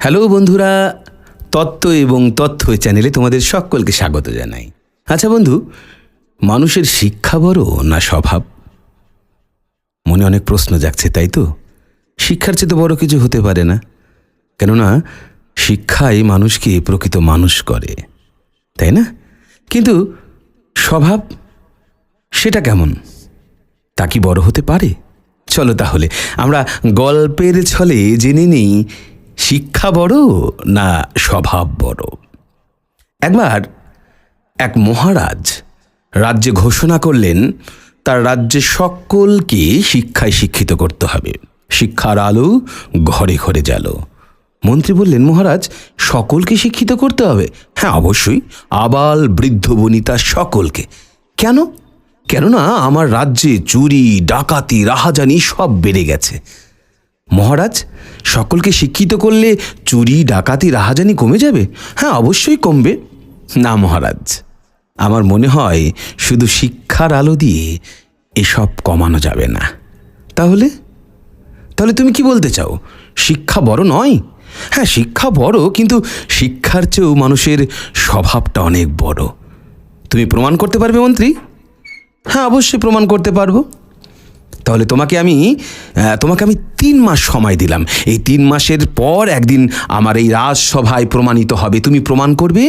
Hello বন্ধুরা, তত্ত্ব এবং তথ্য চ্যানেলে তোমাদের সকলকে স্বাগত জানাই। আচ্ছা বন্ধু, মানুষের শিক্ষা বড় না স্বভাব? মনে অনেক প্রশ্ন জাগছে, তাই তো? শিক্ষার চেয়ে তো বড় কিছু হতে পারে না, কেননা শিক্ষাই মানুষকে প্রকৃত মানুষ করে, তাই না? কিন্তু স্বভাব, সেটা কেমন? তা কি বড় হতে পারে? চলো তাহলে আমরা গল্পের ছলে জেনে নিই, শিক্ষা বড় না স্বভাব বড়। একবার এক মহারাজ রাজ্যে ঘোষণা করলেন, তার রাজ্যে সকলকে শিক্ষায় শিক্ষিত করতে হবে। শিক্ষার আলো ঘরে ঘরে জ্বালো। মন্ত্রী বললেন, মহারাজ, সকলকে শিক্ষিত করতে হবে? হ্যাঁ, অবশ্যই, আবাল বৃদ্ধ বনিতা সকলকে। কেন? কেননা আমার রাজ্যে চুরি ডাকাতি রাহাজানি সব বেড়ে গেছে। মহারাজ, সকলকে শিক্ষিত করলে চুরি ডাকাতি রাহাজানি কমে যাবে? হ্যাঁ, অবশ্যই কমবে। না মহারাজ, আমার মনে হয় শুধু শিক্ষার আলো দিয়ে এসব কমানো যাবে না। তাহলে তাহলে তুমি কি বলতে চাও, শিক্ষা বড় নয়? হ্যাঁ, শিক্ষা বড়, কিন্তু শিক্ষার চেয়েও মানুষের স্বভাবটা অনেক বড়। তুমি প্রমাণ করতে পারবে মন্ত্রী? হ্যাঁ, অবশ্যই প্রমাণ করতে পারবো। তাহলে তোমাকে আমি 3 মাস সময় দিলাম। এই 3 মাসের পর একদিন আমার এই রাজসভায় প্রমাণিত হবে। তুমি প্রমাণ করবে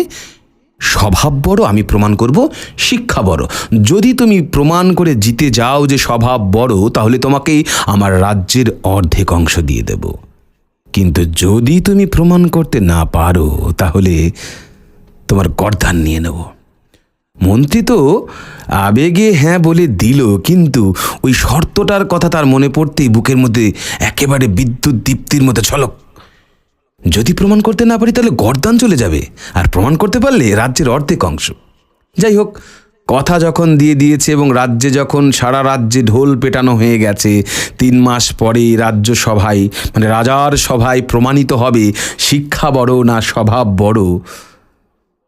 স্বভাব বড়, আমি প্রমাণ করব শিক্ষা বড়। যদি তুমি প্রমাণ করে জিতে যাও যে স্বভাব বড়, তাহলে তোমাকে আমার রাজ্যের অর্ধেক অংশ দিয়ে দেব। কিন্তু যদি তুমি প্রমাণ করতে না পারো, তাহলে তোমার গর্দান নিয়ে নেব। মন্ত্রী তো আবেগে হ্যাঁ বলে দিল, কিন্তু ওই শর্তটার কথা তার মনে পড়তেই বুকের মধ্যে একেবারে বিদ্যুৎ দীপ্তির মতো ঝলক। যদি প্রমাণ করতে না পারি তাহলে গর্দান চলে যাবে, আর প্রমাণ করতে পারলে রাজ্যের অর্ধেক অংশ। যাই হোক, কথা যখন দিয়ে দিয়েছে এবং রাজ্যে যখন সারা রাজ্যে ঢোল পেটানো হয়ে গেছে, 3 মাস পরে রাজ্য সভায় মানে রাজার সভায় প্রমাণিত হবে শিক্ষা বড় না স্বভাব বড়।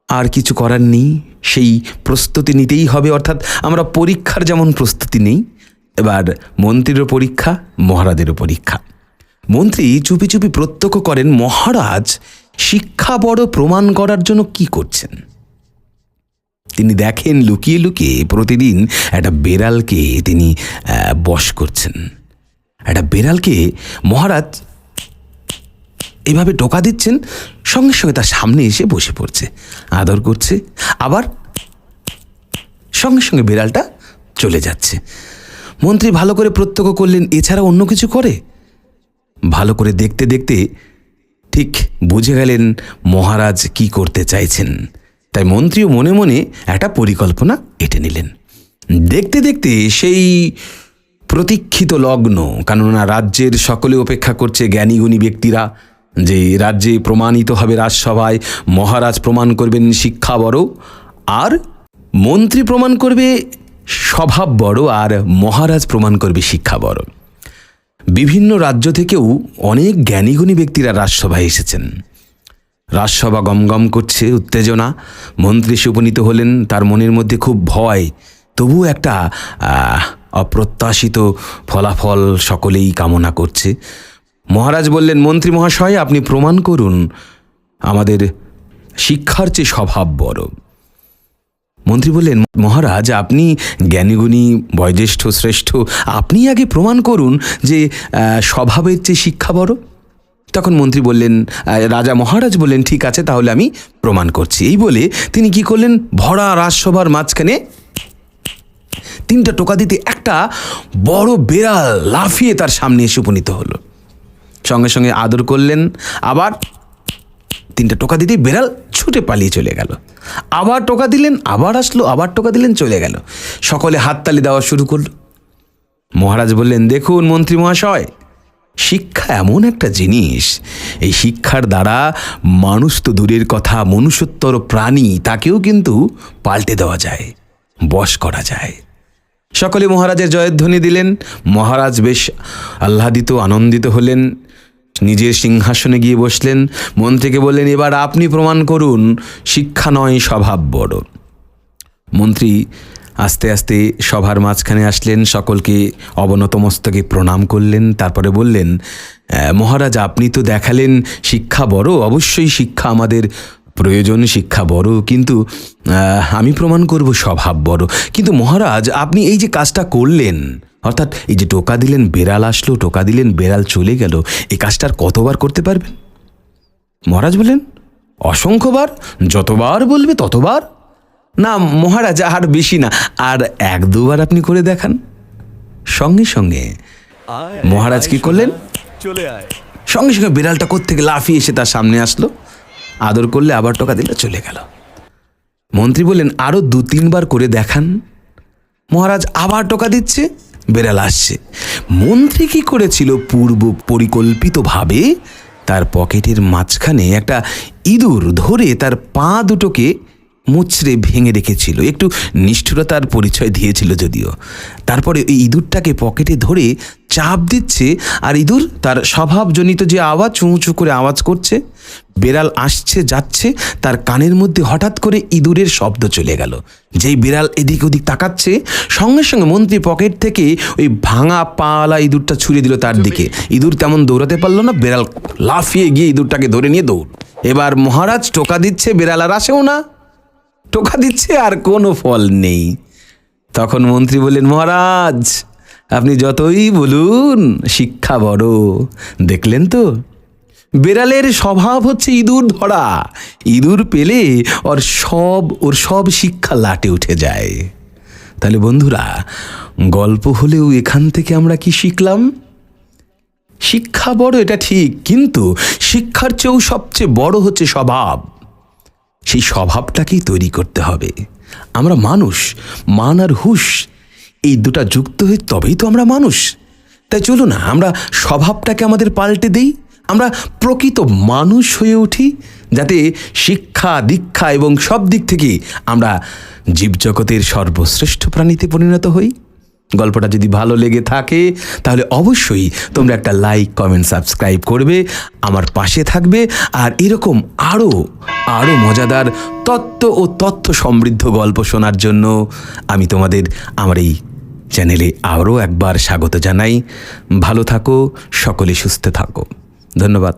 আর কিছু করার নেই, সেই প্রস্তুতি নিতেই হবে। অর্থাৎ আমরা পরীক্ষার যেমন প্রস্তুতি নেই, এবার মন্ত্রীরও পরীক্ষা, মহারাজেরও পরীক্ষা। মন্ত্রী চুপি চুপি প্রত্যক্ষ করেন মহারাজ শিক্ষা বড় প্রমাণ করার জন্য কি করছেন। তিনি দেখেন লুকিয়ে লুকিয়ে প্রতিদিন একটা বেড়ালকে তিনি বশ করছেন। একটা বেড়ালকে মহারাজ এভাবে টোকা দিচ্ছেন, সঙ্গে সঙ্গে তার সামনে এসে বসে পড়ছে, আদর করছে, আবার সঙ্গে সঙ্গে বিড়ালটা চলে যাচ্ছে। মন্ত্রী ভালো করে প্রত্যক্ষ করলেন, এছাড়া অন্য কিছু করে? ভালো করে দেখতে দেখতে ঠিক বুঝে গেলেন মহারাজ কি করতে চাইছেন। তাই মন্ত্রীও মনে মনে একটা পরিকল্পনা এঁটে নিলেন। দেখতে দেখতে সেই প্রতীক্ষিত লগ্ন, কেননা রাজ্যের সকলে অপেক্ষা করছে, জ্ঞানীগুণী ব্যক্তিরা, যে রাজ্যে প্রমাণিত হবে রাজসভায়, মহারাজ প্রমাণ করবেন শিক্ষা বড়, আর মন্ত্রী প্রমাণ করবে স্বভাব বড়, আর মহারাজ প্রমাণ করবে শিক্ষা বড়। বিভিন্ন রাজ্য থেকেও অনেক জ্ঞানীগুণী ব্যক্তিরা রাজসভায় এসেছেন। রাজসভা গমগম করছে, উত্তেজনা। মন্ত্রী উপনীত হলেন, তার মনের মধ্যে খুব ভয়, তবু একটা অপ্রত্যাশিত ফলাফল সকলেই কামনা করছে। মহারাজ বললেন, মন্ত্রী মহাশয়, আপনি প্রমাণ করুন আমাদের শিক্ষার চেয়ে স্বভাব বড়। মন্ত্রী বললেন, মহারাজ, আপনি জ্ঞানীগুণী বয়োজ্যেষ্ঠ শ্রেষ্ঠ, আপনি আগে প্রমাণ করুন যে স্বভাবের চেয়ে শিক্ষা বড়। তখন মন্ত্রী বললেন, রাজা মহারাজ বললেন, ঠিক আছে, তাহলে আমি প্রমাণ করছি। এই বলে তিনি কি করলেন, ভরা রাজসভার মাঝখানে 3টা টোকা দিতে একটা বড় বেড়াল লাফিয়ে তার সামনে এসে উপনীত হলো। সঙ্গে সঙ্গে আদর করলেন, আবার 3টা টোকা দিতেই বেড়াল ছুটে পালিয়ে চলে গেল। আবার টোকা দিলেন, আবার আসলো, আবার টোকা দিলেন, চলে গেল। সকলে হাততালি দেওয়া শুরু করল। মহারাজ বললেন, দেখুন মন্ত্রী মহাশয়, শিক্ষা এমন একটা জিনিস, এই শিক্ষার দ্বারা মানুষ তো দূরের কথা, মনুষ্যত্বর প্রাণী, তাকেও কিন্তু পাল্টে দেওয়া যায়, বশ করা যায়। সকলে মহারাজের জয়ধ্বনি দিলেন। মহারাজ বেশ আহ্লাদিত আনন্দিত হলেন, নিজের সিংহাসনে গিয়ে বসলেন। মন্ত্রীকে বললেন, এবার আপনি প্রমাণ করুন শিক্ষা নয় স্বভাব বড়। মন্ত্রী আস্তে আস্তে সভার মাঝখানে আসলেন, সকলকে অবনত মস্তকে প্রণাম করলেন, তারপরে বললেন, মহারাজ আপনি তো দেখালেন শিক্ষা বড়, অবশ্যই শিক্ষা আমাদের প্রয়োজন, শিক্ষা বড়, কিন্তু আমি প্রমাণ করব স্বভাব বড়। কিন্তু মহারাজ আপনি এই যে কাজটা করলেন, অর্থাৎ এই যে টোকা দিলেন বেড়াল আসলো, টোকা দিলেন বেড়াল চলে গেল, এই কাজটা আর কতবার করতে পারবেন? মহারাজ বললেন, অসংখ্যবার, যতবার বলবে ততবার। না মহারাজ আর বেশি না, আর 1-2 বার আপনি করে দেখান। সঙ্গে সঙ্গে মহারাজ কি করলেন, চলে আয়। সঙ্গে সঙ্গে বিড়ালটা কোত্থেকে লাফিয়ে এসে তার সামনে আসলো, আদর করলে, আবার টোকা দিলে, চলে গেল। মন্ত্রী বললেন, আরো 2-3 বার করে দেখান। মহারাজ আবার টোকা দিচ্ছে, বিড়াল আসছে। মন্ত্রী কি করেছিল, পূর্ব পরিকল্পিতভাবে তার পকেটের মাঝখানে একটা ইঁদুর ধরে তার পা দুটোকে মুচড়ে ভেঙে রেখেছিল। একটু নিষ্ঠুরতার পরিচয় দিয়েছিল যদিও। তারপরে ওই ইঁদুরটাকে পকেটে ধরে চাপ দিচ্ছে, আর ইঁদুর তার স্বভাবজনিত যে আওয়াজ, চুঁচু করে আওয়াজ করছে। বিড়াল আসছে যাচ্ছে, তার কানের মধ্যে হঠাৎ করে ইঁদুরের শব্দ চলে গেল। যেই বিড়াল এদিক ওদিক তাকাচ্ছে, সঙ্গে সঙ্গে মন্ত্রী পকেট থেকে ওই ভাঙা পাওয়ালা ইঁদুরটা ছুঁড়ে দিল তার দিকে। ইঁদুর তেমন দৌড়াতে পারলো না, বিড়াল লাফিয়ে গিয়ে ইঁদুরটাকে ধরে নিয়ে দৌড়। এবার মহারাজ টোকা দিচ্ছে, বিড়াল আর আসেও না, টোকা দিচ্ছে আর কোনো ফল নেই। তখন মন্ত্রী বললেন, মহারাজ আপনি যতই বলুন শিক্ষা বড়, দেখলেন তো বিড়ালের স্বভাব হচ্ছে ইঁদুর ধরা, ইঁদুর পেলে ওর সব শিক্ষা লাটে উঠে যায়। তাহলে বন্ধুরা, গল্প হলেও এখান থেকে আমরা কি শিখলাম? শিক্ষা বড়, এটা ঠিক, কিন্তু শিক্ষার চেয়েও সবচেয়ে বড় হচ্ছে স্বভাব। সেই স্বভাবটাকেই তৈরি করতে হবে। আমরা মানুষ, মান আর হুঁশ এই দুটা যুক্ত হয়ে তবেই তো আমরা মানুষ। তাই চলো না আমরা স্বভাবটাকে আমাদের পাল্টে দেই, আমরা প্রকৃত মানুষ হয়ে উঠি, যাতে শিক্ষা দীক্ষা এবং সব দিক থেকে আমরা জীবজগতের সর্বশ্রেষ্ঠ প্রাণীতে পরিণত হই। গল্পটা যদি ভালো লেগে থাকে তাহলে অবশ্যই তোমরা একটা লাইক, কমেন্ট, সাবস্ক্রাইব করবে, আমার পাশে থাকবে। আর এরকম আরও আরও মজাদার তত্ত্ব ও তথ্য সমৃদ্ধ গল্প শোনার জন্য আমি তোমাদের আমার এই চ্যানেলে আরও একবার স্বাগত জানাই। ভালো থাকো, সকলে সুস্থ থাকো। ধন্যবাদ।